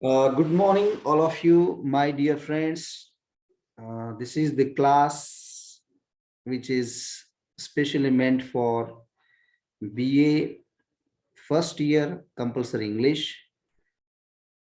Good morning, all of you, my dear friends. This is the class which is specially meant for BA first year compulsory English.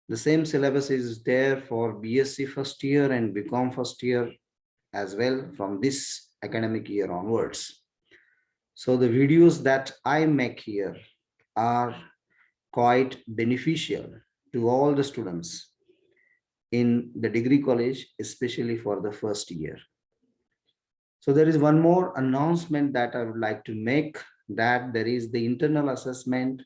The same syllabus is there for BSc first year and BCom first year as well from this academic year onwards. So the videos that I make here are quite beneficial to all the students in the degree college, especially for the first year. So there is one more announcement that I would like to make, that there is the internal assessment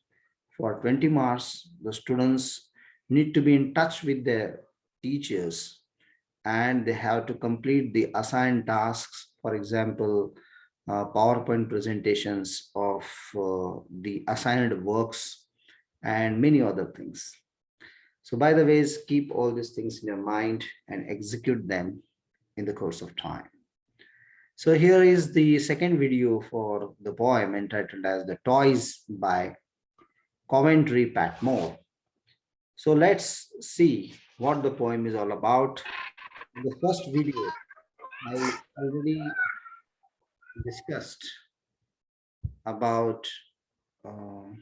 for 20 marks. The students need to be in touch with their teachers and they have to complete the assigned tasks. For example, PowerPoint presentations of the assigned works and many other things. So by the ways, keep all these things in your mind and execute them in the course of time. So here is the second video for the poem entitled as The Toys by Coventry Patmore. So let's see what the poem is all about. In the first video, I already discussed about uh,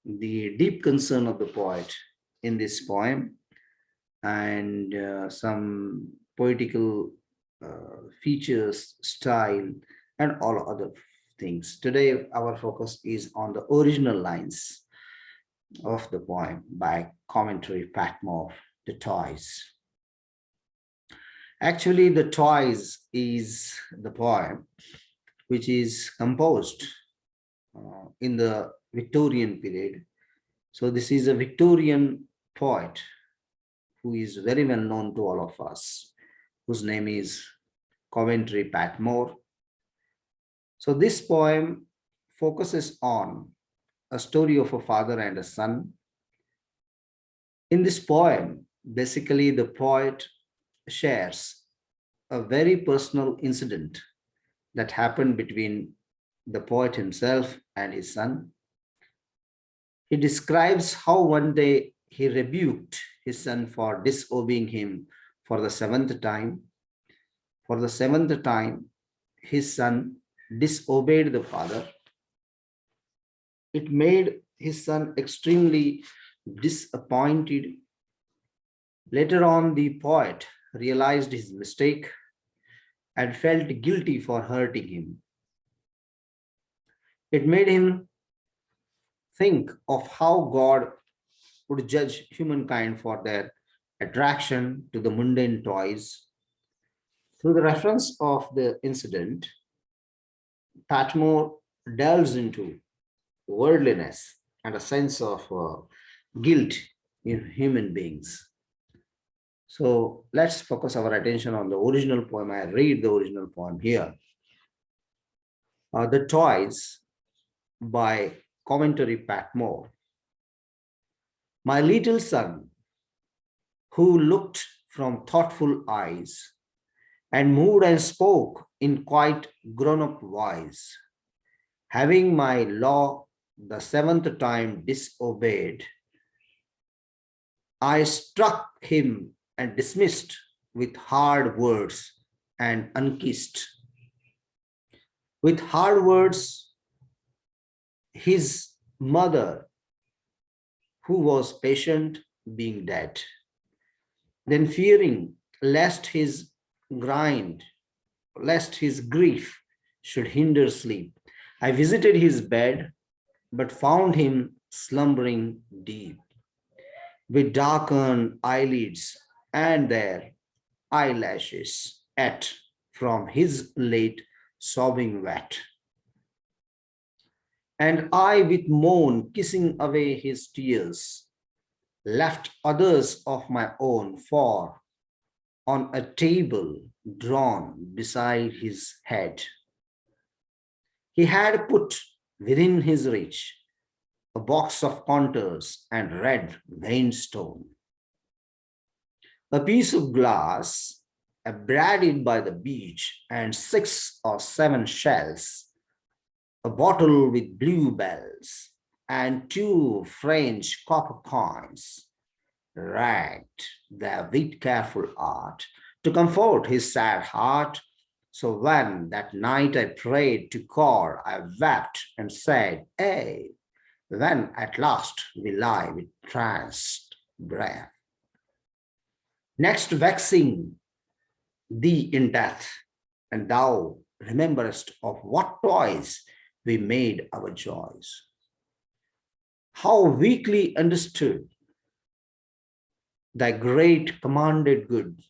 the deep concern of the poet in this poem and some poetical features, style, and all other things. Today, our focus is on the original lines of the poem by Coventry Patmore, The Toys. Actually, The Toys is the poem which is composed in the Victorian period. So this is a Victorian poet who is very well known to all of us, whose name is Coventry Patmore. So this poem focuses on a story of a father and a son. In this poem, basically the poet shares a very personal incident that happened between the poet himself and his son. He describes how one day he rebuked his son for disobeying him for the seventh time. For the seventh time, his son disobeyed the father. It made his son extremely disappointed. Later on, the poet realized his mistake and felt guilty for hurting him. It made him think of how God would judge humankind for their attraction to the mundane toys. Through the reference of the incident, Patmore delves into worldliness and a sense of guilt in human beings. So let's focus our attention on the original poem. I read the original poem here. The Toys by Coventry Patmore. My little son, who looked from thoughtful eyes and moved and spoke in quite grown-up voice, having my law the seventh time disobeyed, I struck him and dismissed with hard words and unkissed. With hard words, his mother, who was patient, being dead. Then fearing lest his grief should hinder sleep, I visited his bed, but found him slumbering deep, with darkened eyelids and their eyelashes at from his late sobbing wet. And I, with moan, kissing away his tears, left others of my own, for on a table drawn beside his head, he had put within his reach a box of contours and red veined stone, a piece of glass abraded by the beach, and 6 or 7 shells, a bottle with blue bells, and 2 French copper coins, wracked there with careful art to comfort his sad heart. So when that night I prayed to God, I wept and said, Hey, when at last we lie with tranced breath, next vexing thee in death, and thou rememberest of what toys we made our joys. How weakly understood thy great commanded good,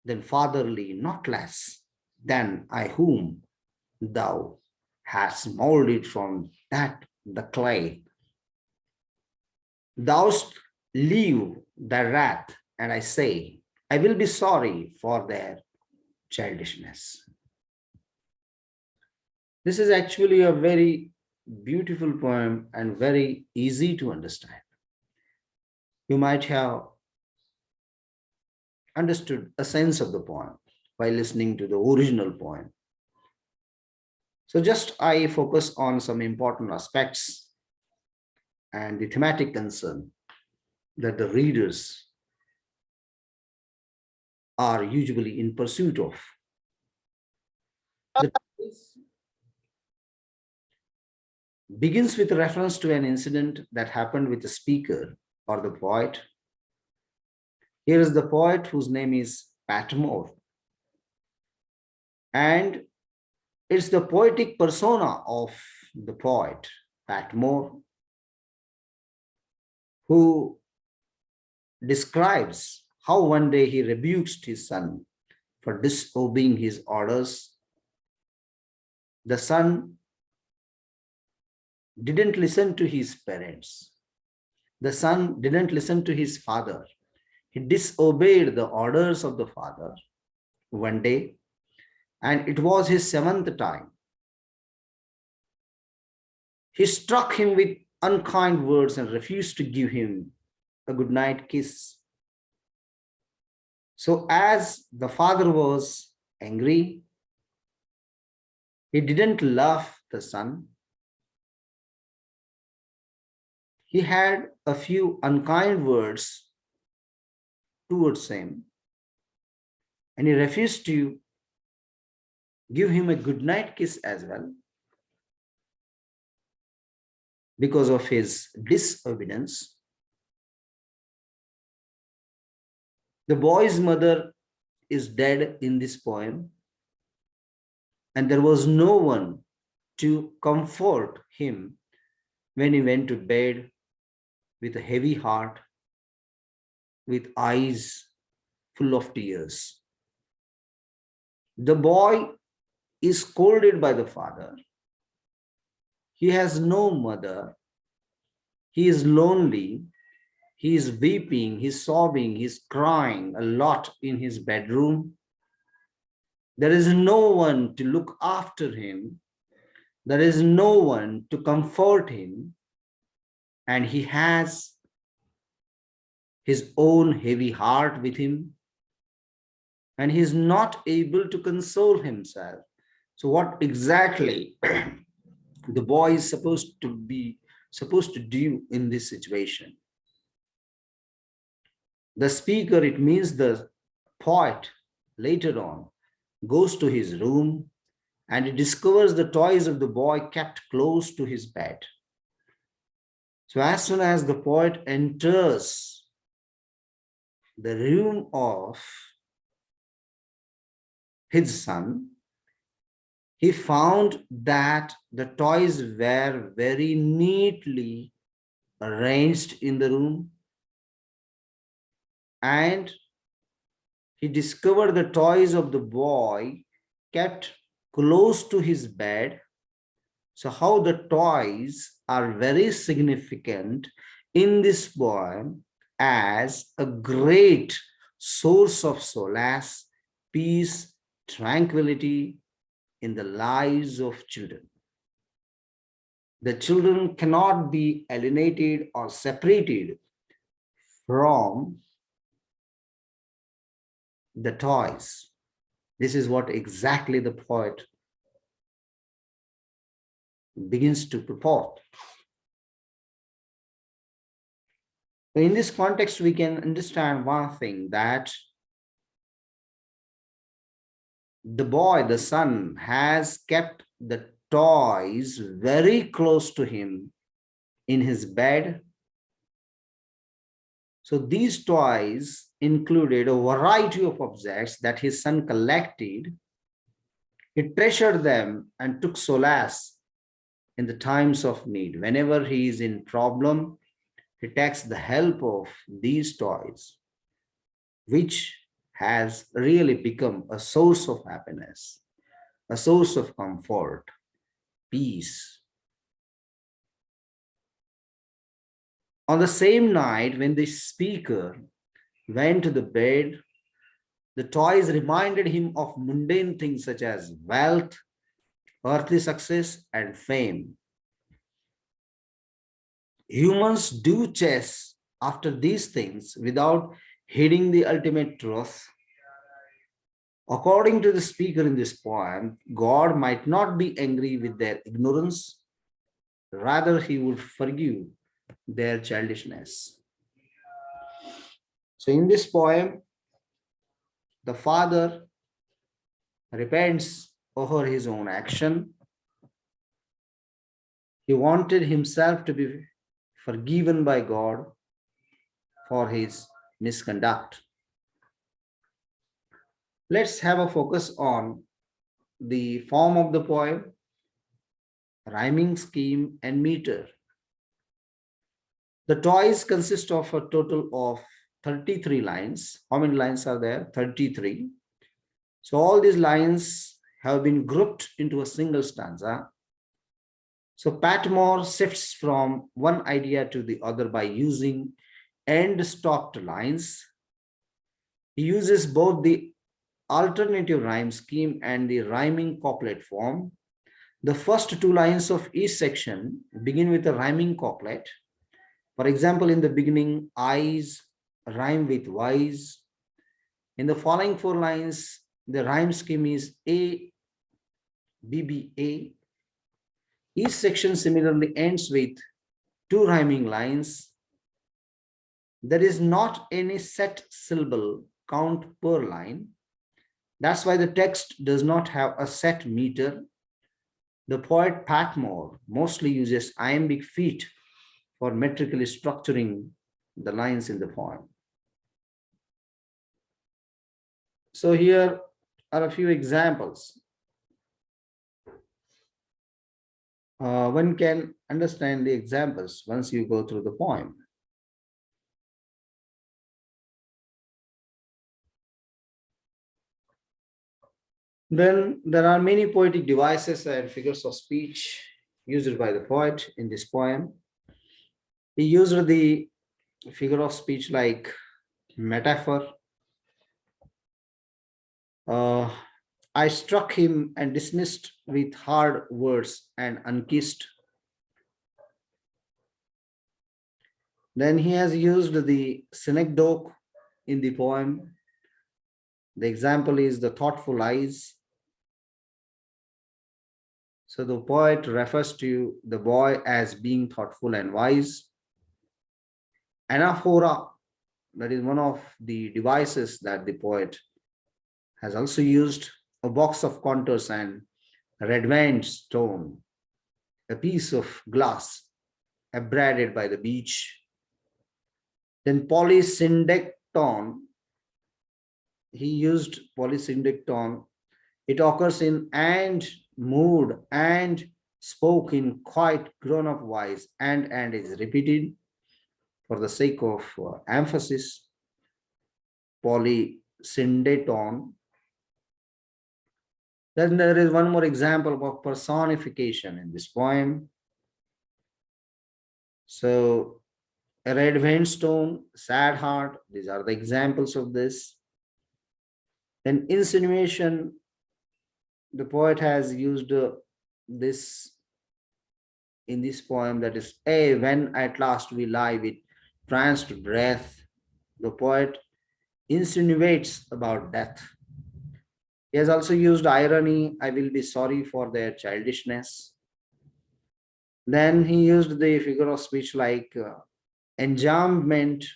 then fatherly not less than I whom thou hast molded from that the clay. Thou'st leave thy wrath, and I say, I will be sorry for their childishness. This is actually a very beautiful poem and very easy to understand. You might have understood a sense of the poem by listening to the original poem. So just I focus on some important aspects and the thematic concern that the readers are usually in pursuit of. The piece begins with a reference to an incident that happened with the speaker or the poet. Here is the poet whose name is Patmore, and it's the poetic persona of the poet, Patmore, who describes how one day he rebuked his son for disobeying his orders. The son didn't listen to his parents. The son didn't listen to his father. He disobeyed the orders of the father one day, and it was his seventh time. He struck him with unkind words and refused to give him a goodnight kiss. So as the father was angry, he didn't love the son. He had a few unkind words towards him, and he refused to give him a goodnight kiss as well because of his disobedience. The boy's mother is dead in this poem, and there was no one to comfort him when he went to bed with a heavy heart, with eyes full of tears. The boy is scolded by the father. He has no mother. He is lonely. He is weeping, he's sobbing, he's crying a lot in his bedroom. There is no one to look after him. There is no one to comfort him. And he has his own heavy heart with him. And he is not able to console himself. So what exactly the boy is supposed to do in this situation? The speaker, it means the poet, later on goes to his room and he discovers the toys of the boy kept close to his bed. So as soon as the poet enters the room of his son, he found that the toys were very neatly arranged in the room, and he discovered the toys of the boy kept close to his bed. So how the toys are very significant in this poem as a great source of solace, peace, tranquility in the lives of children. The children cannot be alienated or separated from the toys. This is what exactly the poet begins to purport. In this context, we can understand one thing, that the boy, the son, has kept the toys very close to him in his bed. So these toys included a variety of objects that his son collected. He treasured them and took solace in the times of need. Whenever he is in problem, he takes the help of these toys, which has really become a source of happiness, a source of comfort, peace. On the same night, when the speaker went to the bed, the toys reminded him of mundane things such as wealth, earthly success, and fame. Humans do chase after these things without heeding the ultimate truth. According to the speaker in this poem, God might not be angry with their ignorance, rather, he would forgive their childishness. So, in this poem, the father repents over his own action. He wanted himself to be forgiven by God for his misconduct. Let's have a focus on the form of the poem, rhyming scheme, and meter. The toys consist of a total of 33 lines. How many lines are there? 33. So all these lines have been grouped into a single stanza. So Patmore shifts from one idea to the other by using end-stopped lines. He uses both the alternative rhyme scheme and the rhyming couplet form. The first two lines of each section begin with a rhyming couplet. For example, in the beginning, eyes rhyme with wise. In the following four lines, the rhyme scheme is A, B, B, A. Each section similarly ends with two rhyming lines. There is not any set syllable count per line. That's why the text does not have a set meter. The poet Patmore mostly uses iambic feet for metrically structuring the lines in the poem. So here are a few examples. One can understand the examples once you go through the poem. Then there are many poetic devices and figures of speech used by the poet in this poem. He used the figure of speech like metaphor. I struck him and dismissed with hard words and unkissed. Then he has used the synecdoche in the poem. The example is the thoughtful eyes. So the poet refers to the boy as being thoughtful and wise. Anaphora, that is one of the devices that the poet has also used, a box of contours and red veined stone, a piece of glass abraded by the beach. Then polysyndacton, he used polysyndacton. It occurs in and, moved, and spoke in quite grown-up voice, and is repeated for the sake of emphasis. Polysyndeton. Then there is one more example of personification in this poem. So a red vein stone, sad heart, these are the examples of this. Then insinuation, the poet has used this in this poem, that is, a when at last we lie with tranced breath, the poet insinuates about death. He has also used irony, I will be sorry for their childishness. Then he used the figure of speech like Enjambment,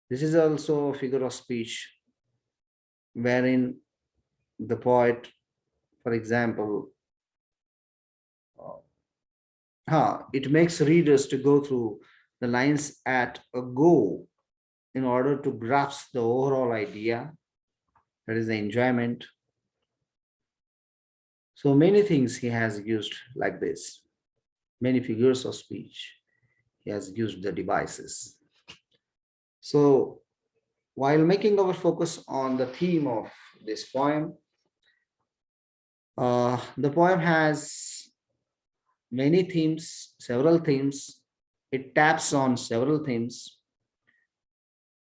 this is also a figure of speech wherein the poet, for example, it makes readers to go through the lines at a go in order to grasp the overall idea, that is the enjoyment. So many things he has used like this, many figures of speech. He has used the devices. So while making our focus on the theme of this poem, the poem has many themes, several themes. It taps on several themes.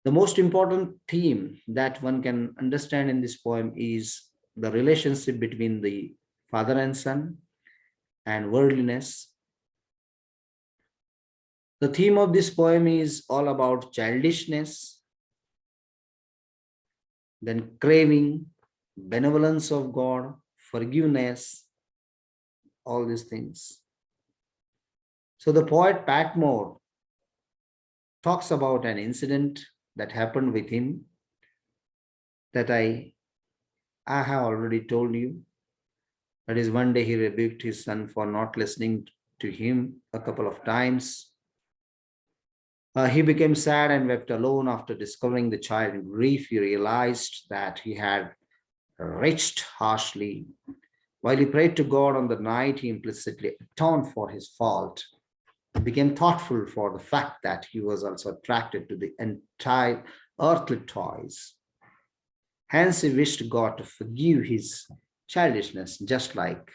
The most important theme that one can understand in this poem is the relationship between the father and son and worldliness. The theme of this poem is all about childishness, then craving, benevolence of God, forgiveness, all these things. So the poet Patmore talks about an incident that happened with him that I have already told you. That is, one day he rebuked his son for not listening to him a couple of times. He became sad and wept alone after discovering the child in grief. He realized that he had reached harshly. While he prayed to God on the night, he implicitly atoned for his fault. He became thoughtful for the fact that he was also attracted to the entire earthly toys. Hence, he wished God to forgive his childishness, just like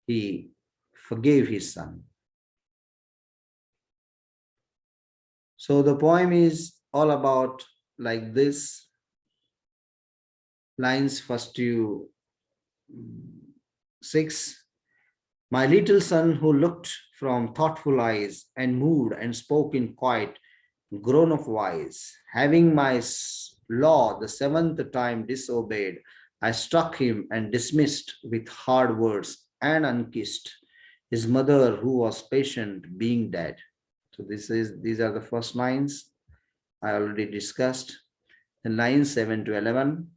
he forgave his son. So the poem is all about like this. Lines first to 6. My little son who looked from thoughtful eyes and moved and spoke in quiet, grown of wise, having my law the 7th time disobeyed, I struck him and dismissed with hard words and unkissed his mother who was patient being dead. So these are the first lines I already discussed. And lines 7 to 11.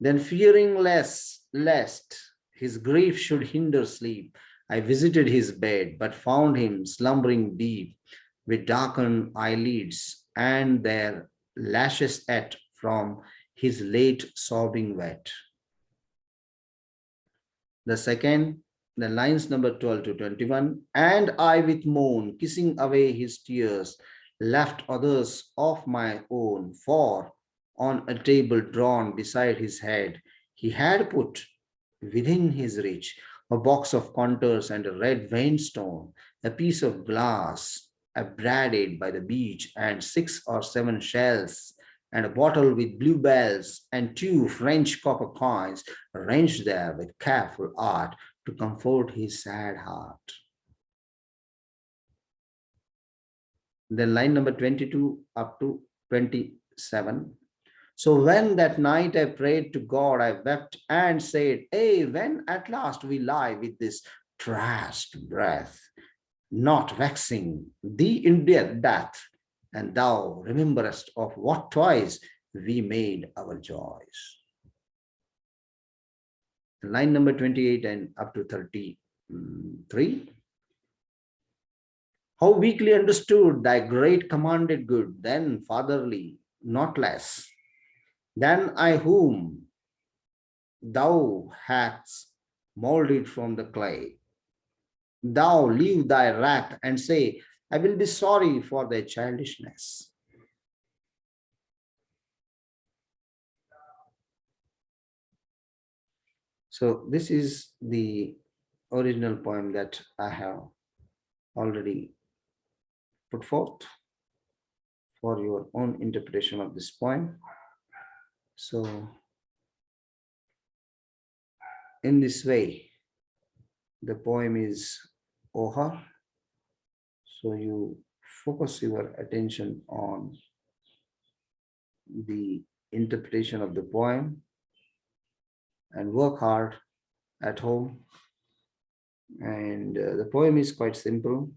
Then fearing lest his grief should hinder sleep, I visited his bed, but found him slumbering deep, with darkened eyelids and their lashes at from his late sobbing wet. The second, the lines number 12 to 21, and I with moan, kissing away his tears, left others of my own, for on a table drawn beside his head, he had put within his reach a box of contours and a red veined stone, a piece of glass abraded by the beach, and 6 or 7 shells, and a bottle with blue bells, and 2 French copper coins arranged there with careful art to comfort his sad heart. Then line number 22 up to 27. So when that night I prayed to God, I wept and said, hey, when at last we lie with this trashed breath, not vexing thee in death, and thou rememberest of what toys we made our joys. Line number 28 and up to 33. How weakly understood thy great commanded good, then fatherly, not less, than I whom thou hadst molded from the clay. Thou leave thy wrath and say, I will be sorry for thy childishness. So this is the original poem that I have already put forth for your own interpretation of this poem. So in this way, the poem is over. So you focus your attention on the interpretation of the poem and work hard at home. And the poem is quite simple.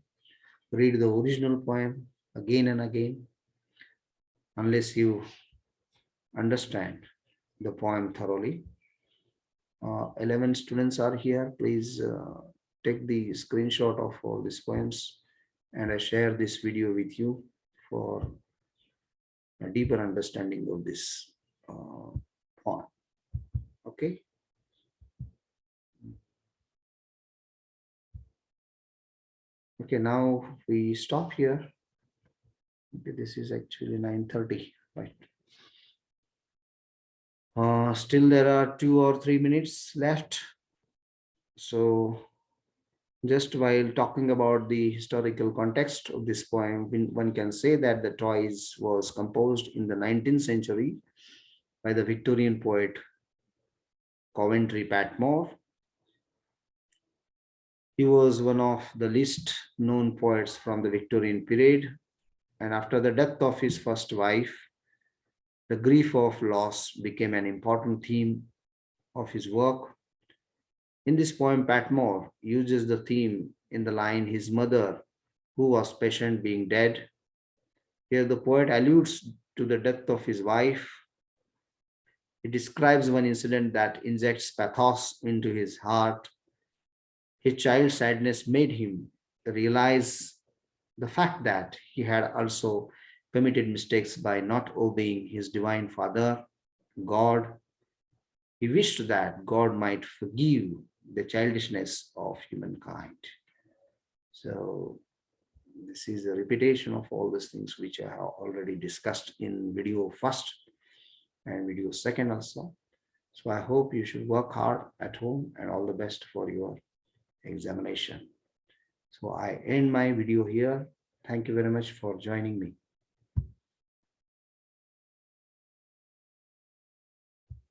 read the original poem again and again unless you understand the poem thoroughly. 11 students are here. Please take the screenshot of all these poems and I share this video with you for a deeper understanding of this poem. Okay. Okay, now we stop here. Okay, this is actually 9:30, right? Still there are 2 or 3 minutes left. So just while talking about the historical context of this poem, one can say that the Toys was composed in the 19th century by the Victorian poet Coventry Patmore. He was one of the least known poets from the Victorian period, and after the death of his first wife, the grief of loss became an important theme of his work. In this poem, Patmore uses the theme in the line, his mother, who was patient being dead. Here the poet alludes to the death of his wife. He describes one incident that injects pathos into his heart. His child's sadness made him realize the fact that he had also committed mistakes by not obeying his divine father, God. He wished that God might forgive the childishness of humankind. So this is a repetition of all these things which I have already discussed in video first and video second also. So I hope you should work hard at home and all the best for your examination. So I end my video here. Thank you very much for joining me.